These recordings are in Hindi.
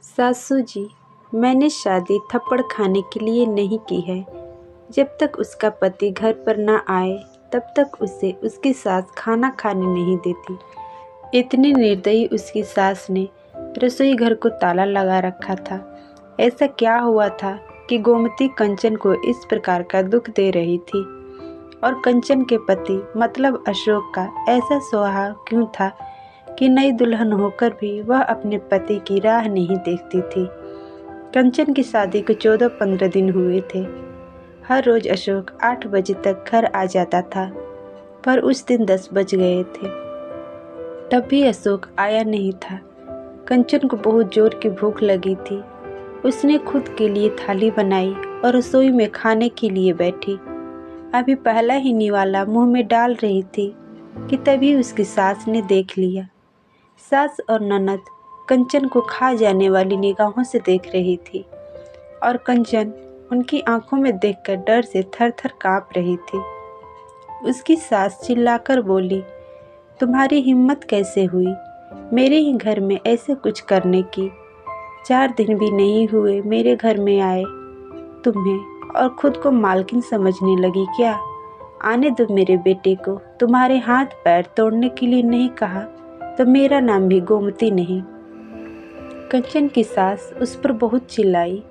सासू जी, मैंने शादी थप्पड़ खाने के लिए नहीं की है। जब तक उसका पति घर पर न आए तब तक उसे उसकी सास खाना खाने नहीं देती। इतनी निर्दयी उसकी सास ने रसोई घर को ताला लगा रखा था। ऐसा क्या हुआ था कि गोमती कंचन को इस प्रकार का दुख दे रही थी? और कंचन के पति मतलब अशोक का ऐसा स्वभाव क्यों था कि नई दुल्हन होकर भी वह अपने पति की राह नहीं देखती थी। कंचन की शादी को 14-15 दिन हुए थे। हर रोज अशोक 8 बजे तक घर आ जाता था, पर उस दिन 10 बज गए थे, तब भी अशोक आया नहीं था। कंचन को बहुत जोर की भूख लगी थी। उसने खुद के लिए थाली बनाई और रसोई में खाने के लिए बैठी। अभी पहला ही निवाला मुंह में डाल रही थी कि तभी उसकी सास ने देख लिया। सास और ननद कंचन को खा जाने वाली निगाहों से देख रही थी और कंचन उनकी आंखों में देखकर डर से थर-थर कांप रही थी। उसकी सास चिल्लाकर बोली, तुम्हारी हिम्मत कैसे हुई मेरे ही घर में ऐसे कुछ करने की? 4 दिन भी नहीं हुए मेरे घर में आए तुम्हें, और खुद को मालकिन समझने लगी क्या? आने दो मेरे बेटे को। तुम्हारे हाथ पैर तोड़ने के लिए नहीं कहा तो मेरा नाम भी गोमती नहीं। कंचन की सास उस पर बहुत चिल्लाई।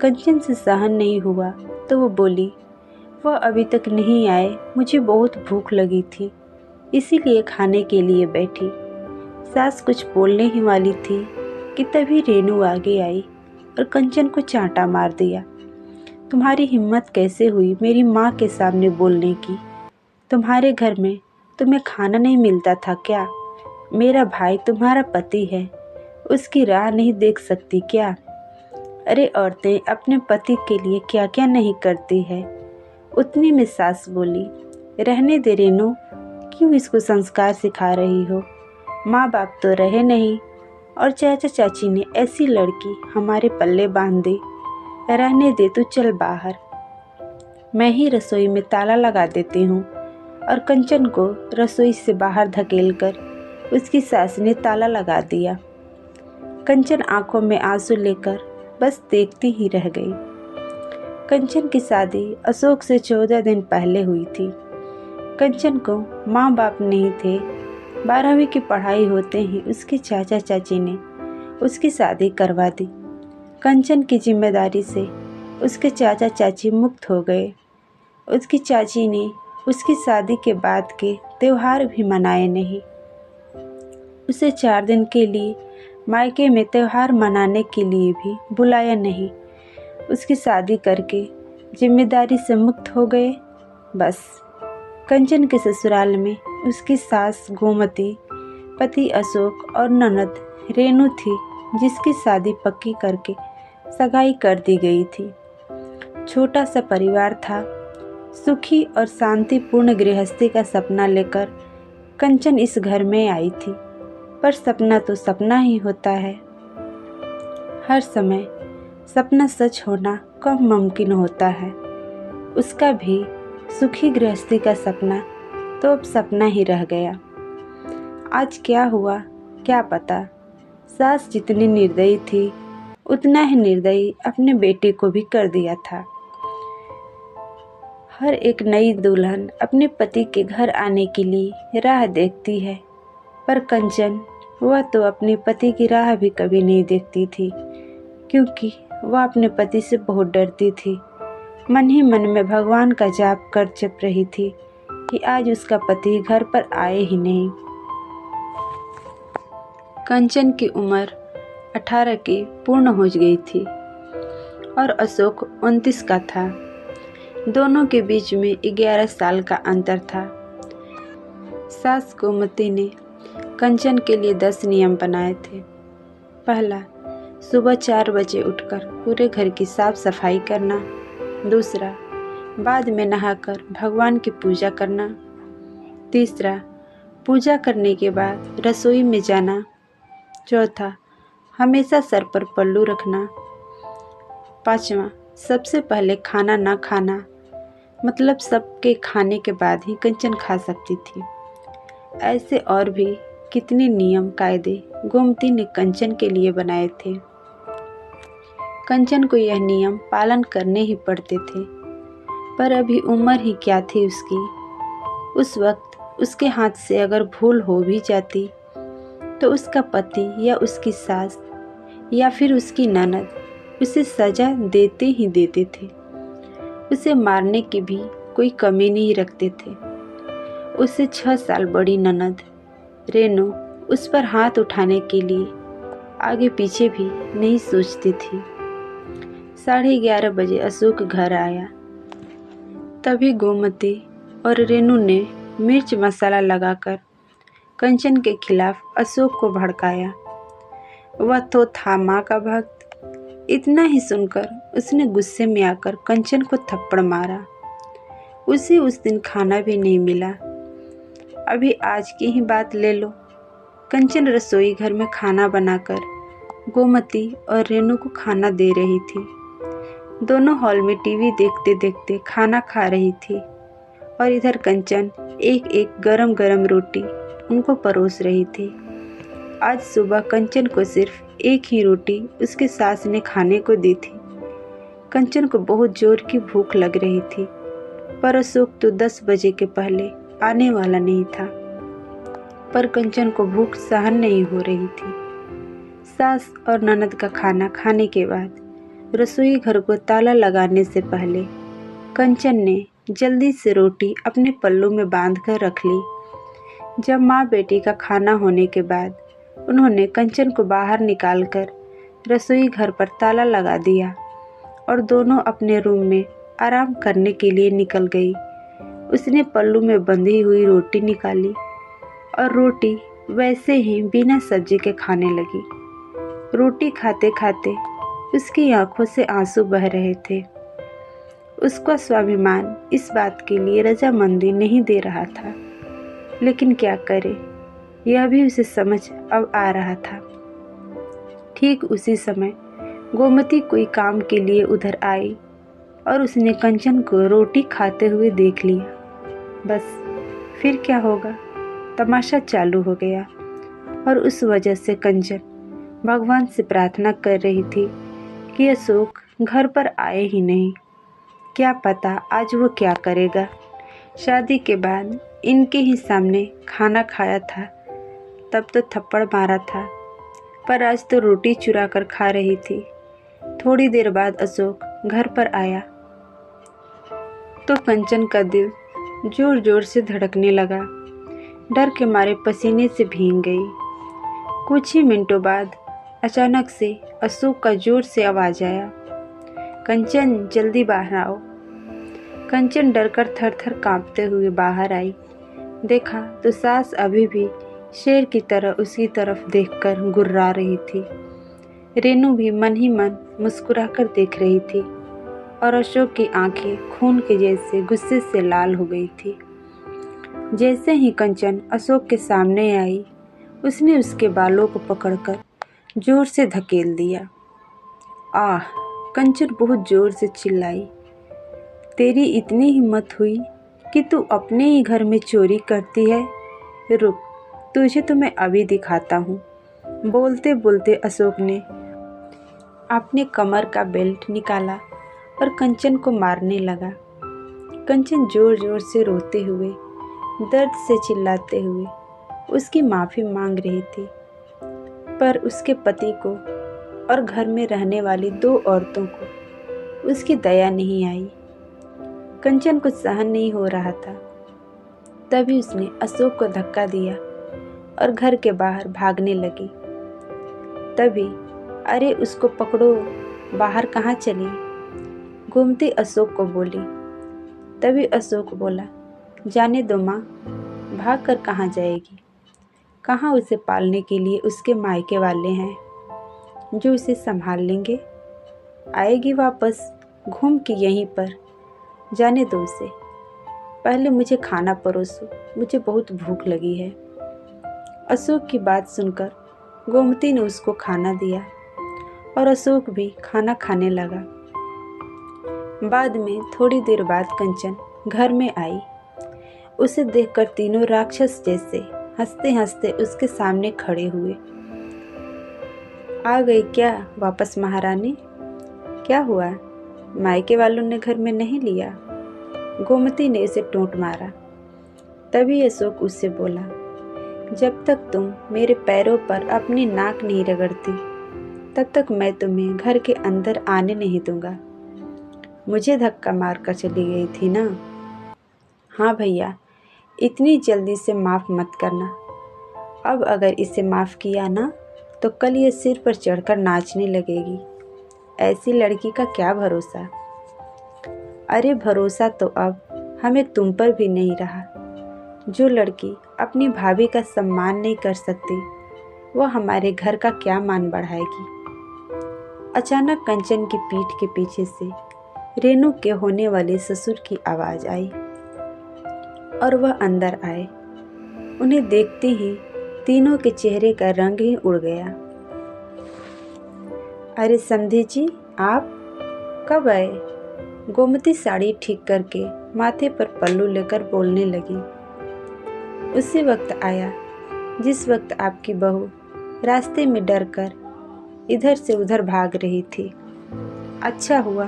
कंचन से सहन नहीं हुआ तो वो बोली, वह अभी तक नहीं आए, मुझे बहुत भूख लगी थी इसीलिए खाने के लिए बैठी। सास कुछ बोलने ही वाली थी कि तभी रेनू आगे आई और कंचन को चांटा मार दिया। तुम्हारी हिम्मत कैसे हुई मेरी माँ के सामने बोलने की? तुम्हारे घर में तुम्हें खाना नहीं मिलता था क्या? मेरा भाई तुम्हारा पति है, उसकी राह नहीं देख सकती क्या? अरे औरतें अपने पति के लिए क्या क्या नहीं करती है। उतने में सास बोली, रहने दे रेनू, क्यों इसको संस्कार सिखा रही हो? माँ बाप तो रहे नहीं और चाचा चाची ने ऐसी लड़की हमारे पल्ले बांध दी। रहने दे, तू चल बाहर, मैं ही रसोई में ताला लगा देती हूँ। और कंचन को रसोई से बाहर धकेलकर उसकी सास ने ताला लगा दिया। कंचन आंखों में आंसू लेकर बस देखती ही रह गई। कंचन की शादी अशोक से 14 दिन पहले हुई थी। कंचन को माँ बाप नहीं थे। 12वीं की पढ़ाई होते ही उसके चाचा चाची ने उसकी शादी करवा दी। कंचन की जिम्मेदारी से उसके चाचा चाची मुक्त हो गए। उसकी चाची ने उसकी शादी के बाद के त्यौहार भी मनाए नहीं। उसे 4 दिन के लिए मायके में त्यौहार मनाने के लिए भी बुलाया नहीं। उसकी शादी करके जिम्मेदारी से मुक्त हो गए। बस कंचन के ससुराल में उसकी सास गोमती, पति अशोक और ननद रेनू थी, जिसकी शादी पक्की करके सगाई कर दी गई थी। छोटा सा परिवार था। सुखी और शांतिपूर्ण गृहस्थी का सपना लेकर कंचन इस घर में आई थी, पर सपना तो सपना ही होता है। हर समय सपना सच होना कम मुमकिन होता है। उसका भी सुखी गृहस्थी का सपना तो अब सपना ही रह गया। आज क्या हुआ क्या पता। सास जितनी निर्दयी थी उतना ही निर्दयी अपने बेटे को भी कर दिया था। हर एक नई दुल्हन अपने पति के घर आने के लिए राह देखती है, पर कंचन वह तो अपने पति की राह भी कभी नहीं देखती थी, क्योंकि वह अपने पति से बहुत डरती थी। मन ही मन में भगवान का जाप कर जप रही थी कि आज उसका पति घर पर आए ही नहीं। कंचन की उम्र 18 की पूर्ण हो गई थी और अशोक 29 का था। दोनों के बीच में 11 साल का अंतर था। सास गोमती ने कंचन के लिए 10 नियम बनाए थे। पहला, सुबह 4 बजे उठकर पूरे घर की साफ सफाई करना। दूसरा, बाद में नहाकर भगवान की पूजा करना। तीसरा, पूजा करने के बाद रसोई में जाना। चौथा, हमेशा सर पर पल्लू रखना। पांचवा, सबसे पहले खाना ना खाना, मतलब सबके खाने के बाद ही कंचन खा सकती थी। ऐसे और भी कितने नियम कायदे गोमती ने कंचन के लिए बनाए थे। कंचन को यह नियम पालन करने ही पड़ते थे, पर अभी उम्र ही क्या थी उसकी। उस वक्त उसके हाथ से अगर भूल हो भी जाती तो उसका पति या उसकी सास या फिर उसकी ननद उसे सजा देते ही देते थे। उसे मारने की भी कोई कमी नहीं रखते थे। उससे 6 साल बड़ी ननद रेनू उस पर हाथ उठाने के लिए आगे पीछे भी नहीं सोचती थी। 11:30 बजे अशोक घर आया। तभी गोमती और रेनू ने मिर्च मसाला लगाकर कंचन के खिलाफ अशोक को भड़काया। वह तो था माँ का भक्त। इतना ही सुनकर उसने गुस्से में आकर कंचन को थप्पड़ मारा। उसे उस दिन खाना भी नहीं मिला। अभी आज की ही बात ले लो। कंचन रसोई घर में खाना बनाकर गोमती और रेनू को खाना दे रही थी। दोनों हॉल में टीवी देखते देखते खाना खा रही थी और इधर कंचन एक एक गरम गरम रोटी उनको परोस रही थी। आज सुबह कंचन को सिर्फ एक ही रोटी उसके सास ने खाने को दी थी। कंचन को बहुत जोर की भूख लग रही थी, पर अशोक तो 10 बजे के पहले आने वाला नहीं था। पर कंचन को भूख सहन नहीं हो रही थी। सास और ननद का खाना खाने के बाद रसोई घर को ताला लगाने से पहले कंचन ने जल्दी से रोटी अपने पल्लू में बांध कर रख ली। जब माँ बेटी का खाना होने के बाद उन्होंने कंचन को बाहर निकालकर रसोई घर पर ताला लगा दिया और दोनों अपने रूम में आराम करने के लिए निकल गई। उसने पल्लू में बंधी हुई रोटी निकाली और रोटी वैसे ही बिना सब्जी के खाने लगी। रोटी खाते खाते उसकी आंखों से आंसू बह रहे थे। उसका स्वाभिमान इस बात के लिए रजामंदी नहीं दे रहा था, लेकिन क्या करे, यह भी उसे समझ अब आ रहा था। ठीक उसी समय गोमती कोई काम के लिए उधर आई और उसने कंचन को रोटी खाते हुए देख लिया। बस फिर क्या होगा, तमाशा चालू हो गया और उस वजह से कंचन भगवान से प्रार्थना कर रही थी कि अशोक घर पर आए ही नहीं। क्या पता आज वो क्या करेगा। शादी के बाद इनके ही सामने खाना खाया था, तब तो थप्पड़ मारा था, पर आज तो रोटी चुरा कर खा रही थी। थोड़ी देर बाद अशोक घर पर आया तो कंचन का दिल जोर जोर से धड़कने लगा। डर के मारे पसीने से भीग गई। कुछ ही मिनटों बाद अचानक से अशोक का जोर से आवाज आया, कंचन जल्दी बाहर आओ। कंचन डरकर थर थर कांपते हुए बाहर आई। देखा तो सास अभी भी शेर की तरह उसकी तरफ देखकर गुर्रा रही थी। रेनू भी मन ही मन मुस्कुराकर देख रही थी और अशोक की आंखें खून के जैसे गुस्से से लाल हो गई थी। जैसे ही कंचन अशोक के सामने आई, उसने उसके बालों को पकड़कर जोर से धकेल दिया। आह! कंचन बहुत जोर से चिल्लाई। तेरी इतनी हिम्मत हुई कि तू अपने ही घर में चोरी करती है? रुक, तुझे तो मैं अभी दिखाता हूँ। बोलते बोलते अशोक ने अपने कमर का बेल्ट निकाला और कंचन को मारने लगा। कंचन जोर जोर से रोते हुए, दर्द से चिल्लाते हुए उसकी माफ़ी मांग रही थी, पर उसके पति को और घर में रहने वाली 2 औरतों को उसकी दया नहीं आई। कंचन को सहन नहीं हो रहा था। तभी उसने अशोक को धक्का दिया और घर के बाहर भागने लगी। तभी अरे उसको पकड़ो, बाहर कहाँ चली? गोमती अशोक को बोली। तभी अशोक बोला, जाने दो माँ, भाग कर कहाँ जाएगी? कहाँ उसे पालने के लिए उसके मायके वाले हैं जो उसे संभाल लेंगे? आएगी वापस घूम के यहीं पर। जाने दो उसे, पहले मुझे खाना परोसो, मुझे बहुत भूख लगी है। अशोक की बात सुनकर गोमती ने उसको खाना दिया और अशोक भी खाना खाने लगा। बाद में थोड़ी देर बाद कंचन घर में आई। उसे देखकर तीनों राक्षस जैसे हंसते हंसते उसके सामने खड़े हुए। आ गई क्या वापस महारानी? क्या हुआ, मायके वालों ने घर में नहीं लिया? गोमती ने उसे टोंट मारा। तभी अशोक उससे बोला, जब तक तुम मेरे पैरों पर अपनी नाक नहीं रगड़ती तब तक मैं तुम्हें घर के अंदर आने नहीं दूंगा। मुझे धक्का मारकर चली गई थी ना? हाँ भैया, इतनी जल्दी से माफ़ मत करना। अब अगर इसे माफ़ किया ना तो कल ये सिर पर चढ़कर नाचने लगेगी। ऐसी लड़की का क्या भरोसा। अरे भरोसा तो अब हमें तुम पर भी नहीं रहा। जो लड़की अपनी भाभी का सम्मान नहीं कर सकती वो हमारे घर का क्या मान बढ़ाएगी। अचानक कंचन की पीठ के पीछे से रेनू के होने वाले ससुर की आवाज़ आई और वह अंदर आए। उन्हें देखते ही तीनों के चेहरे का रंग ही उड़ गया। अरे समधी जी, आप कब आए? गोमती साड़ी ठीक करके माथे पर पल्लू लेकर बोलने लगी। उसी वक्त आया जिस वक्त आपकी बहू रास्ते में डरकर इधर से उधर भाग रही थी। अच्छा हुआ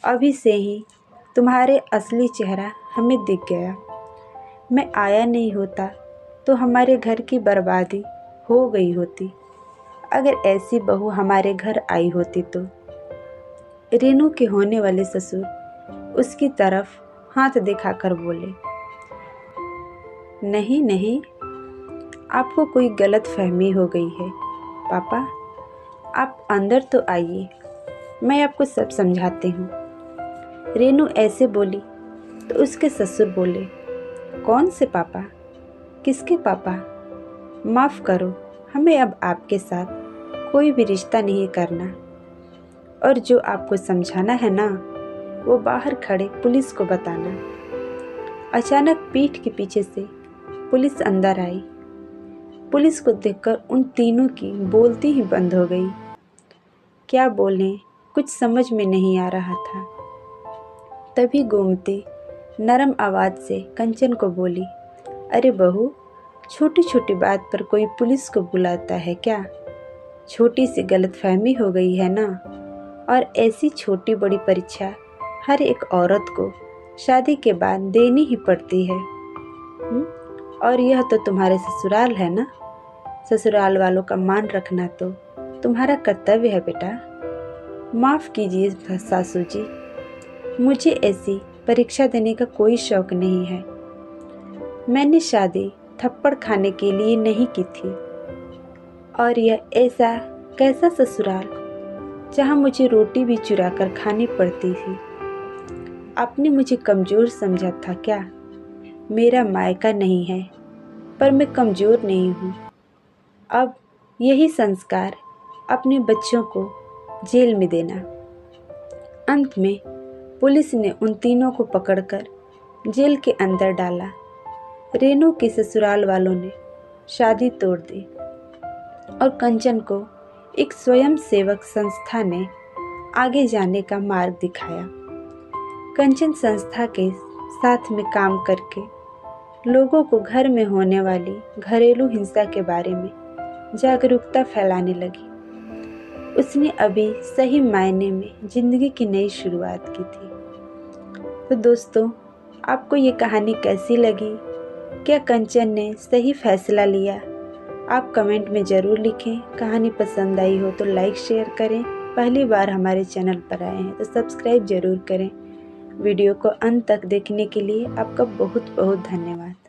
अभी से ही तुम्हारे असली चेहरा हमें दिख गया। मैं आया नहीं होता तो हमारे घर की बर्बादी हो गई होती। अगर ऐसी बहू हमारे घर आई होती तो। रेनू के होने वाले ससुर उसकी तरफ हाथ दिखाकर बोले, नहीं नहीं, आपको कोई गलत फहमी हो गई है। पापा, आप अंदर तो आइए, मैं आपको सब समझाती हूँ। रेनू ऐसे बोली तो उसके ससुर बोले, कौन से पापा? किसके पापा? माफ़ करो, हमें अब आपके साथ कोई भी रिश्ता नहीं करना। और जो आपको समझाना है ना वो बाहर खड़े पुलिस को बताना। अचानक पीठ के पीछे से पुलिस अंदर आई। पुलिस को देखकर उन तीनों की बोलती ही बंद हो गई। क्या बोलें कुछ समझ में नहीं आ रहा था। तभी गोमती नरम आवाज़ से कंचन को बोली, अरे बहू, छोटी छोटी बात पर कोई पुलिस को बुलाता है क्या? छोटी सी गलतफहमी हो गई है ना। और ऐसी छोटी बड़ी परीक्षा हर एक औरत को शादी के बाद देनी ही पड़ती है। और यह तो तुम्हारे ससुराल है ना। ससुराल वालों का मान रखना तो तुम्हारा कर्तव्य है बेटा। माफ़ कीजिए सासू जी, मुझे ऐसी परीक्षा देने का कोई शौक नहीं है। मैंने शादी थप्पड़ खाने के लिए नहीं की थी। और यह ऐसा कैसा ससुराल जहाँ मुझे रोटी भी चुरा कर खानी पड़ती थी। आपने मुझे कमज़ोर समझा था क्या? मेरा मायका नहीं है पर मैं कमज़ोर नहीं हूँ। अब यही संस्कार अपने बच्चों को जेल में देना। अंत में पुलिस ने उन तीनों को पकड़कर जेल के अंदर डाला। रेनू के ससुराल वालों ने शादी तोड़ दी और कंचन को एक स्वयं सेवक संस्था ने आगे जाने का मार्ग दिखाया। कंचन संस्था के साथ में काम करके लोगों को घर में होने वाली घरेलू हिंसा के बारे में जागरूकता फैलाने लगी। उसने अभी सही मायने में ज़िंदगी की नई शुरुआत की थी। तो दोस्तों, आपको ये कहानी कैसी लगी? क्या कंचन ने सही फैसला लिया? आप कमेंट में ज़रूर लिखें। कहानी पसंद आई हो तो लाइक शेयर करें। पहली बार हमारे चैनल पर आए हैं तो सब्सक्राइब ज़रूर करें। वीडियो को अंत तक देखने के लिए आपका बहुत बहुत धन्यवाद।